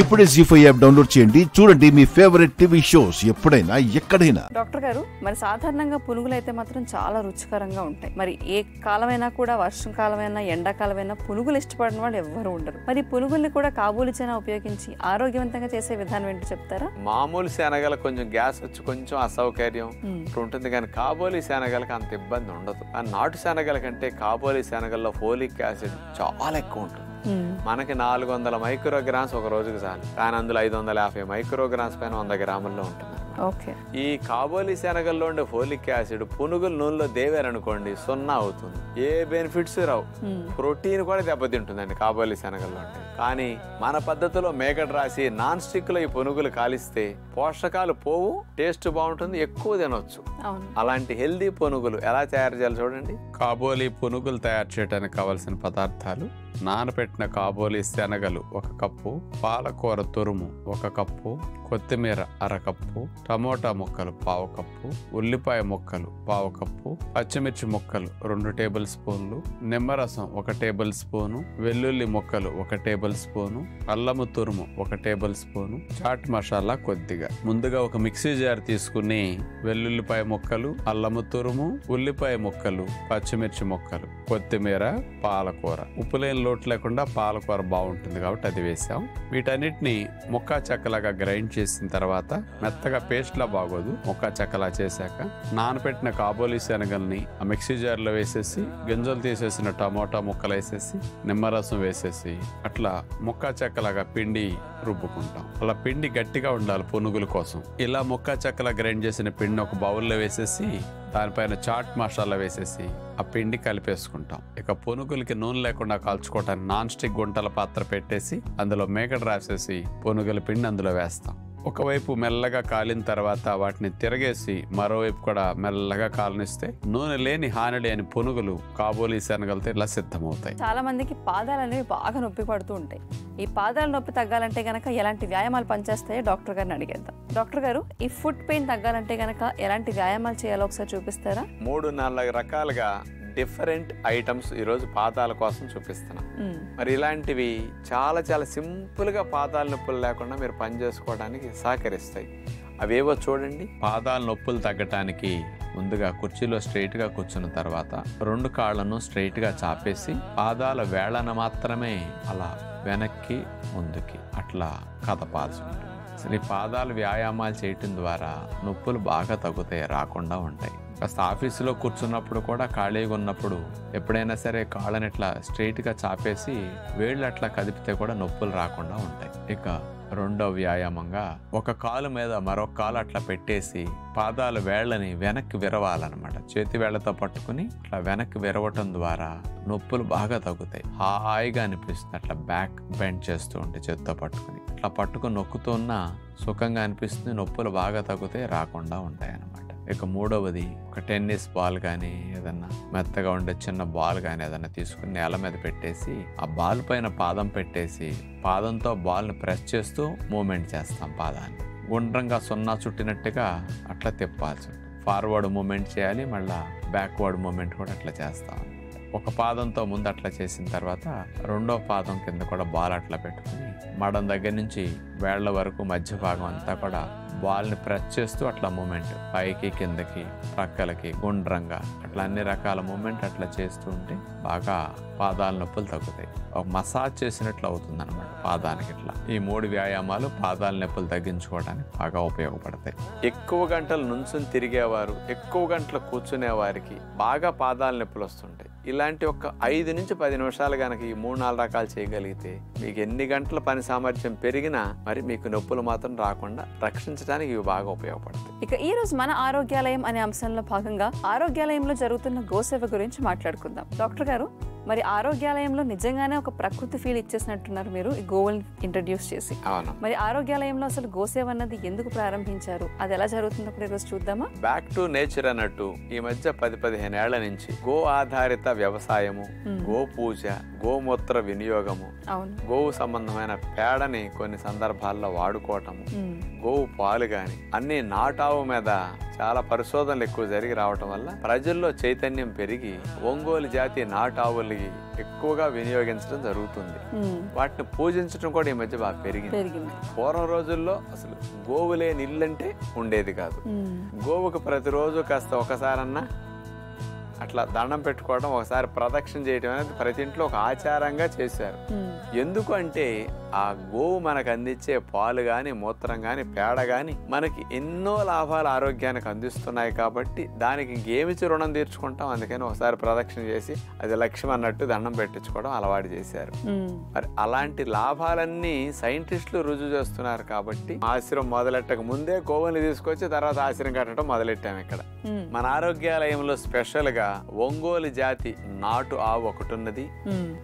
ఇప్పుడే జీ5 app download చేయండి. చూడండి మీ ఫేవరెట్ టీవీ షోస్ ఎప్పుడైనా ఎక్కడైనా. డాక్టర్ గారు, మరి సాధారణంగా పునుగులు అయితే మాత్రం చాలా రుచికరంగా ఉంటాయి. మరి ఏ కాలమైనా కూడా, వర్షం కాలమైనా ఎండాకాలమైనా పునుగులు ఇష్టపడిన వాళ్ళు ఎవ్వరు ఉండరు. మరి పునుగుల్ని కూడా కాబూలి శనగ ఉపయోగించి ఆరోగ్యవంతంగా చేసే విధానం ఏంటో చెప్తారా? మామూలు శనగలు కొంచెం గ్యాస్ వచ్చి కొంచెం అసౌకర్యం ఉంటుంది, కానీ కాబోలి శనగలకు అంత ఇబ్బంది ఉండదు. ఆ నాటు శనగల కంటే కాబోలి శనగల్లో ఫోలిక్ యాసిడ్ చాలా ఎక్కువ ఉంటుంది. మనకి 400 మైక్రోగ్రామ్స్ ఒక రోజుకి చాలు, కానీ అందులో 550 మైక్రోగ్రామ్స్ పైన 100 గ్రాముల్లో ఉంటుంది. ఈ కాబోలి శనగల్లో ఉండే ఫోలిక్ యాసిడ్ పునుగుల నూనెలో దేవారనుకోండి 0 అవుతుంది. ఏ బెనిఫిట్స్ రావు. ప్రోటీన్ కూడా దెబ్బతింటుందండి కాబోలి శనగల్లో ఉంటాయి. కానీ మన పద్ధతిలో మేకడ్ రాసి నాన్ స్టిక్ లో ఈ పునుగులు కాలిస్తే పోషకాలు పోవు, టేస్ట్ బాగుంటుంది, ఎక్కువ తినొచ్చు. అలాంటి హెల్దీ పునుగులు ఎలా తయారు చేయాలి చూడండి. కాబోలి పునుగులు తయారు చేయడానికి కావలసిన పదార్థాలు: నానబెట్టిన కాబోలి శనగలు 1 కప్పు, పాలకూర తురుము 1 కప్పు, కొత్తిమీర 1/2 కప్పు, టమోటా ముక్కలు 1/2 కప్పు, ఉల్లిపాయ ముక్కలు 1/2 కప్పు, పచ్చిమిర్చి ముక్కలు 2 టేబుల్ స్పూన్లు, నిమ్మరసం 1 టేబుల్ స్పూను, వెల్లుల్లి ముక్కలు 1 టేబుల్ స్పూను, అల్లము తురుము 1 టేబుల్ స్పూను, చాట్ మసాలా కొద్దిగా. ముందుగా ఒక మిక్సీ జార్ తీసుకుని వెల్లుల్లిపాయ ముక్కలు, అల్లము తురుము, ఉల్లిపాయ ముక్కలు, పచ్చిమిర్చి ముక్కలు, కొత్తిమీర, పాలకూర, ఉప్పు లేని లోటు లేకుండా పాలకూర బాగుంటుంది కాబట్టి అది వేసాం. వీటన్నిటిని ముక్కా చెక్కలాగా గ్రైండ్ చేసిన తర్వాత, మెత్తగా పేస్ట్ లా బాగోదు, ముక్కా చెక్కలా చేశాక నానబెట్టిన కాబోలి శనగల్ని ఆ మిక్సీ జార్ లో వేసేసి, గింజలు తీసేసిన టమోటా ముక్కలు వేసేసి, నిమ్మరసం వేసేసి అట్లా ముక్కా చెక్కలాగా పిండి రుబ్బుకుంటాం. అలా పిండి గట్టిగా ఉండాలి పునుగుల కోసం. ఇలా ముక్కా చెక్కలా గ్రైండ్ చేసిన పిండిని ఒక బౌల్లో వేసేసి దానిపైన చాట్ మసాలా వేసేసి ఆ పిండి కలిపేసుకుంటాం. ఇక పునుగులకి నూనె లేకుండా కాల్చుకోవటానికి నాన్ స్టిక్ గుంటల పాత్ర పెట్టేసి అందులో మేకడ రాసేసి పునుగుల పిండి అందులో వేస్తాం. ఒకవైపు మెల్లగా కాలిన తర్వాత వాటిని తిరగేసి మరోవైపు కూడా మెల్లగా కాలనిస్తే నూనె లేని హాని లేని పునుగులు కాబోలి శనగలతో ఇలా సిద్ధమవుతాయి. చాలా మందికి పాదాలు అనేవి బాగా నొప్పి పడుతూ ఉంటాయి. ఈ పాదాల నొప్పి తగ్గాలంటే గనక ఎలాంటి వ్యాయామాలు పనిచేస్తాయో డాక్టర్ గారిని అడిగేద్దాం. డాక్టర్ గారు, ఈ ఫుట్ పెయిన్ తగ్గాలంటే గనక ఎలాంటి వ్యాయామాలు చేయాలో ఒకసారి చూపిస్తారా? 3-4 రకాలుగా డిఫరెంట్ ఐటమ్స్ ఈరోజు పాదాల కోసం చూపిస్తున్నాం. మరి ఇలాంటివి చాలా చాలా సింపుల్ గా పాదాల నొప్పులు లేకుండా మీరు పని చేసుకోవడానికి సహకరిస్తాయి. అవేవో చూడండి. పాదాల నొప్పులు తగ్గటానికి ముందుగా కుర్చీలో స్ట్రైట్ గా కూర్చున్న తర్వాత 2 కాళ్లను స్ట్రైట్ గా చాపేసి పాదాల వేళ్లను మాత్రమే అలా వెనక్కి ముందుకి అట్లా కదపాల్సి ఉంటుంది. ఈ పాదాల వ్యాయామాలు చేయటం ద్వారా నొప్పులు బాగా తగ్గుతాయి, రాకుండా ఉంటాయి. కాస్త ఆఫీసులో కూర్చున్నప్పుడు కూడా ఖాళీగా ఉన్నప్పుడు ఎప్పుడైనా సరే కాళ్ళని ఇట్లా స్ట్రైట్ గా చాపేసి వేళ్ళు అట్లా కదిపితే కూడా నొప్పులు రాకుండా ఉంటాయి. ఇక రెండో వ్యాయామంగా ఒక కాలు మీద మరొక కాలు అట్లా పెట్టేసి పాదాల వేళ్ళని వెనక్కి విరవాలన్నమాట. చేతి వేళ్లతో పట్టుకుని అట్లా వెనక్కి విరవటం ద్వారా నొప్పులు బాగా తగ్గుతాయి, హాయిగా అనిపిస్తుంది. అట్లా బ్యాక్ బెండ్ చేస్తూ ఉంటే చేతితో పట్టుకుని అట్లా పట్టుకుని నొక్కుతున్నా సుఖంగా అనిపిస్తుంది, నొప్పులు బాగా తగ్గుతాయి, రాకుండా ఉంటాయి అన్నమాట. ఇక మూడవది, ఒక టెన్నిస్ బాల్ కానీ ఏదన్నా మెత్తగా ఉండే చిన్న బాల్ కానీ ఏదన్నా తీసుకుని నేల మీద పెట్టేసి ఆ బాల్ పైన పాదం పెట్టేసి పాదంతో బాల్ని ప్రెస్ చేస్తూ మూమెంట్ చేస్తాం. పాదాన్ని గుండ్రంగా 0 చుట్టినట్టుగా అట్లా తిప్పాల్సి ఉంటుంది. ఫార్వర్డ్ మూమెంట్ చేయాలి, మళ్ళా బ్యాక్వర్డ్ మూమెంట్ కూడా అట్లా చేస్తాం. ఒక పాదంతో ముందు అట్లా చేసిన తర్వాత రెండో పాదం కింద కూడా బాల్ అట్లా పెట్టుకుని మడం దగ్గర నుంచి వేళ్ల వరకు మధ్య భాగం అంతా కూడా బాల్ని ప్రెస్ చేస్తూ అట్లా మూమెంట్ పైకి కిందకి ప్రక్కలకి గుండ్రంగా అట్లా అన్ని రకాల మూమెంట్ అట్లా చేస్తూ ఉంటే బాగా పాదాల నొప్పులు తగ్గుతాయి. ఒక మసాజ్ చేసినట్లు అవుతుంది అనమాట పాదానికి. ఇట్లా ఈ 3 వ్యాయామాలు పాదాల నొప్పులు తగ్గించుకోవడానికి బాగా ఉపయోగపడతాయి. ఎక్కువ గంటలు నుంచుని తిరిగేవారు, ఎక్కువ గంటలు కూర్చునే వారికి బాగా పాదాల నొప్పులు వస్తుంటాయి. ఇలాంటి ఒక 5 నుంచి 10 నిమిషాలు కనుక ఈ 3-4 రకాలు చేయగలిగితే మీకు ఎన్ని గంటల పని సామర్థ్యం పెరిగినా మరి మీకు నొప్పులు మాత్రం రాకుండా రక్షించడానికి ఇవి బాగా ఉపయోగపడతాయి. ఇక ఈ రోజు మన ఆరోగ్యాలయం అనే అంశంలో భాగంగా ఆరోగ్యాలయంలో జరుగుతున్న గోసేవ గురించి మాట్లాడుకుందాం. డాక్టర్ గారు, మరి ఆరోగ్యాలయంలో నిజంగానే ఒక ప్రకృతి ఫీల్ ఇచ్చేసినట్టున్నారు మీరు ఈ గోవుల్ని ఇంట్రడ్యూస్ చేసి. మరి ఆరోగ్యాలయంలో అసలు గోసేవ అన్నది ఎందుకు ప్రారంభించారు, అది ఎలా జరుగుతుందో కూడా ఈరోజు చూద్దామా? బ్యాక్ టు నేచర్ అన్నట్టు ఈ మధ్య 10-15 ఏళ్ల నుంచి గో ఆధారిత వ్యవసాయము, గో పూజ, గోమూత్ర వినియోగము, గోవు సంబంధమైన పేడని కొన్ని సందర్భాల్లో వాడుకోవటము, గోవు పాలు గాని అన్ని నాటావు మీద చాలా పరిశోధనలు ఎక్కువ జరిగి రావటం వల్ల ప్రజల్లో చైతన్యం పెరిగి ఒంగోలు జాతి నాటు ఆవులకి ఎక్కువగా వినియోగించడం జరుగుతుంది. వాటిని పూజించడం కూడా ఈ మధ్య బాగా పెరిగింది. పూర్వం రోజుల్లో అసలు గోవు లేని ఇల్లంటే ఉండేది కాదు. గోవుకు ప్రతిరోజు కాస్త ఒకసారన్నా అట్లా దండం పెట్టుకోవడం, ఒకసారి ప్రదక్షిణ చేయడం అనేది ప్రతి ఇంట్లో ఒక ఆచారంగా చేశారు. ఎందుకు అంటే ఆ గోవు మనకు అందించే పాలు గాని, మూత్రం గాని, పేడ గాని మనకి ఎన్నో లాభాలు ఆరోగ్యానికి అందిస్తున్నాయి కాబట్టి దానికి ఇంకేమిచ్చి రుణం తీర్చుకుంటాం. అందుకని ఒకసారి ప్రదక్షిణ చేసి అది లక్ష్యం అన్నట్టు దండం పెట్టించుకోవడం అలవాటు చేశారు. మరి అలాంటి లాభాలన్నీ సైంటిస్టులు రుజువు చేస్తున్నారు కాబట్టి ఆశ్రమం మొదలెట్టక ముందే గోవుని తీసుకొచ్చి తర్వాత ఆశ్రమం కట్టడం మొదలెట్టాము. ఇక్కడ మన ఆరోగ్యాలయంలో స్పెషల్ గా ఒంగోలు జాతి నాటు ఆవు ఒకటి ఉన్నది.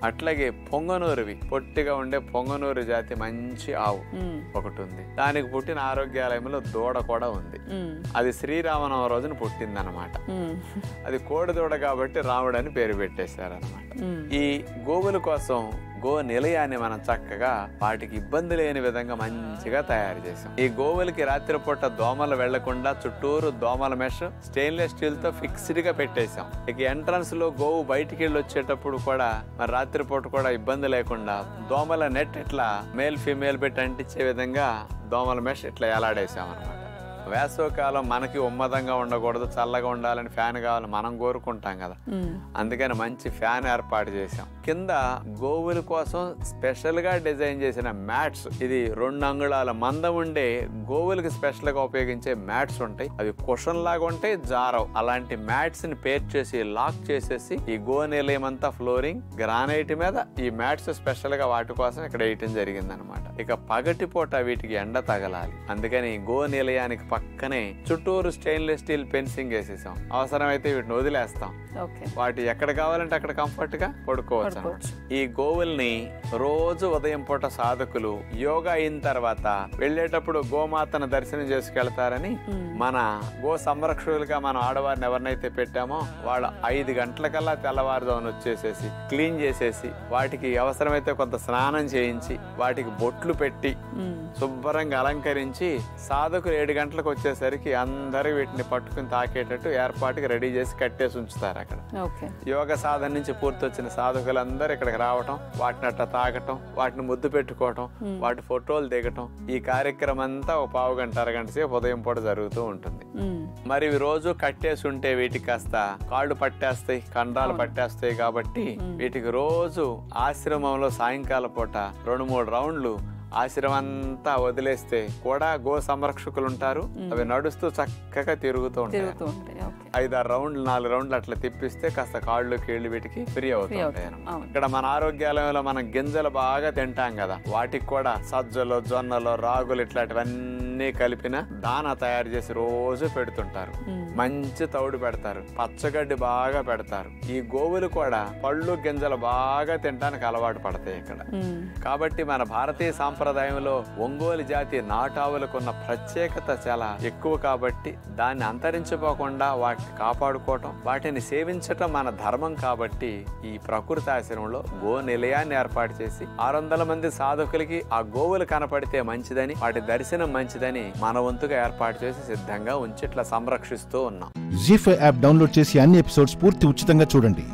అట్లాగే పొంగనూరువి పొట్టిగా ఉండే పొంగనూరు జాతి మంచి ఆవు ఒకటి ఉంది. దానికి పుట్టిన ఆరోగ్యాలయంలో దూడ కూడా ఉంది. అది శ్రీరామనవమి రోజున పుట్టిందనమాట. అది కోడి దూడ కాబట్టి రాముడు అని పేరు పెట్టేశారనమాట. ఈ గోవుల కోసం గో నిలయాన్ని మనం చక్కగా వాటికి ఇబ్బంది లేని విధంగా మంచిగా తయారు చేసాం. ఈ గోవులకి రాత్రిపూట దోమలు వెళ్లకుండా చుట్టూరు దోమల మెష్ స్టెయిన్లెస్ స్టీల్ తో ఫిక్స్డ్ గా పెట్టేశాం. ఇక ఎంట్రన్స్ లో గోవు బయటికి వెళ్ళి వచ్చేటప్పుడు కూడా మరి రాత్రిపూట కూడా ఇబ్బంది లేకుండా దోమల నెట్ ఇట్లా మేల్ ఫీమేల్ పెట్టి అంటించే విధంగా దోమల మెష్ ఇట్లా ఎలాడేసాం అనమాట. వేసవికాలం మనకి ఉమ్మదంగా ఉండకూడదు, చల్లగా ఉండాలని ఫ్యాన్ కావాలని మనం కోరుకుంటాం కదా. అందుకని మంచి ఫ్యాన్ ఏర్పాటు చేసాం. కింద గోవుల కోసం స్పెషల్ గా డిజైన్ చేసిన మ్యాట్స్, ఇది 2 అంగుళాల మందం ఉండే గోవులకి స్పెషల్ గా ఉపయోగించే మ్యాట్స్ ఉంటాయి. అవి కుషన్ లాగా ఉంటాయి, జారవ్. అలాంటి మ్యాట్స్ ని పేర్ చేసి లాక్ చేసేసి ఈ గో నిలయం అంతా ఫ్లోరింగ్ గ్రానైట్ మీద ఈ మ్యాట్స్ స్పెషల్ గా వాటి కోసం ఇక్కడ వేయటం జరిగింది అనమాట. ఇక పగటిపూట వీటికి ఎండ తగలాలి, అందుకని గో నిలయానికి పక్కనే చుట్టూరు స్టెయిన్లెస్ స్టీల్ ఫెన్సింగ్ వేసేసాం. అవసరమైతే వీటిని వదిలేస్తాం. వాటి ఎక్కడ కావాలంటే అక్కడ కంఫర్ట్ గా పడుకోవచ్చు. ఈ గోవుల్ని రోజు ఉదయం పూట సాధకులు యోగా అయిన తర్వాత వెళ్లేటప్పుడు గోమాతను దర్శనం చేసుకెళ్తారని మన గో సంరక్షకులుగా మనం ఆడవారిని ఎవరినైతే పెట్టామో వాళ్ళు 5 గంటలకల్లా తెల్లవారుజామున వచ్చేసేసి క్లీన్ చేసేసి వాటికి అవసరమైతే కొంత స్నానం చేయించి వాటికి బొట్లు పెట్టి శుభ్రంగా అలంకరించి సాధకులు 7 గంటలకు వచ్చేసరికి అందరూ వీటిని పట్టుకుని తాకేటట్టు ఏర్పాటుగా రెడీ చేసి కట్టేసి ఉంచుతారు. అక్కడ యోగ సాధన నుంచి పూర్తి వచ్చిన సాధకులందరూ ఇక్కడికి రావటం, వాటిని అట్లా తాగటం, వాటిని ముద్దు పెట్టుకోవటం, వాటి ఫోటోలు దిగటం, ఈ కార్యక్రమం అంతా ఒక పావు గంట అరగంట సేపు ఉదయం పూట జరుగుతూ ఉంటుంది. మరి రోజు కట్టేసి ఉంటే వీటికి కాస్త కాళ్ళు పట్టేస్తాయి, కండరాలు పట్టేస్తాయి కాబట్టి వీటికి రోజు ఆశ్రమంలో సాయంకాలం పూట 2-3 రౌండ్లు ఆశ్రమం అంతా వదిలేస్తే కూడా గో సంరక్షకులు ఉంటారు. అవి నడుస్తూ చక్కగా తిరుగుతూ ఉంటాయి. 5-6 రౌండ్లు 4 రౌండ్లు అట్లా తిప్పిస్తే కాస్త కాళ్ళు కీళ్ళు వీటికి ఫ్రీ అవుతుంటాయి. ఇక్కడ మన ఆరోగ్యాలయంలో మనం గింజలు బాగా తింటాం కదా, వాటికి కూడా సజ్జలు, జొన్నలు, రాగులు ఇట్లాంటివన్నీ కలిపిన దానా తయారు చేసి రోజు పెడుతుంటారు. మంచి తౌడు పెడతారు, పచ్చగడ్డి బాగా పెడతారు. ఈ గోవులు కూడా పళ్ళు గింజలు బాగా తినడానికి అలవాటు పడతాయి ఇక్కడ. కాబట్టి మన భారతీయ సాంప్రదాయంలో ఒంగోలు జాతి నాటావులకు ఉన్న ప్రత్యేకత చాలా ఎక్కువ కాబట్టి దాన్ని అంతరించిపోకుండా వాటిని కాపాడుకోవటం, వాటిని సేవించటం మన ధర్మం. కాబట్టి ఈ ప్రకృతి ఆశ్రమంలో గో నిలయాన్ని ఏర్పాటు చేసి 600 మంది సాధకులకి ఆ గోవులు కనపడితే మంచిదని, వాటి దర్శనం మంచిదని మన వంతుగా ఏర్పాటు చేసి సిద్ధంగా ఉంచి ఇట్లా సంరక్షిస్తూ ఉన్నాం. జీ5 యాప్ డౌన్లోడ్ చేసి అన్ని ఎపిసోడ్స్ పూర్తి ఉచితంగా చూడండి.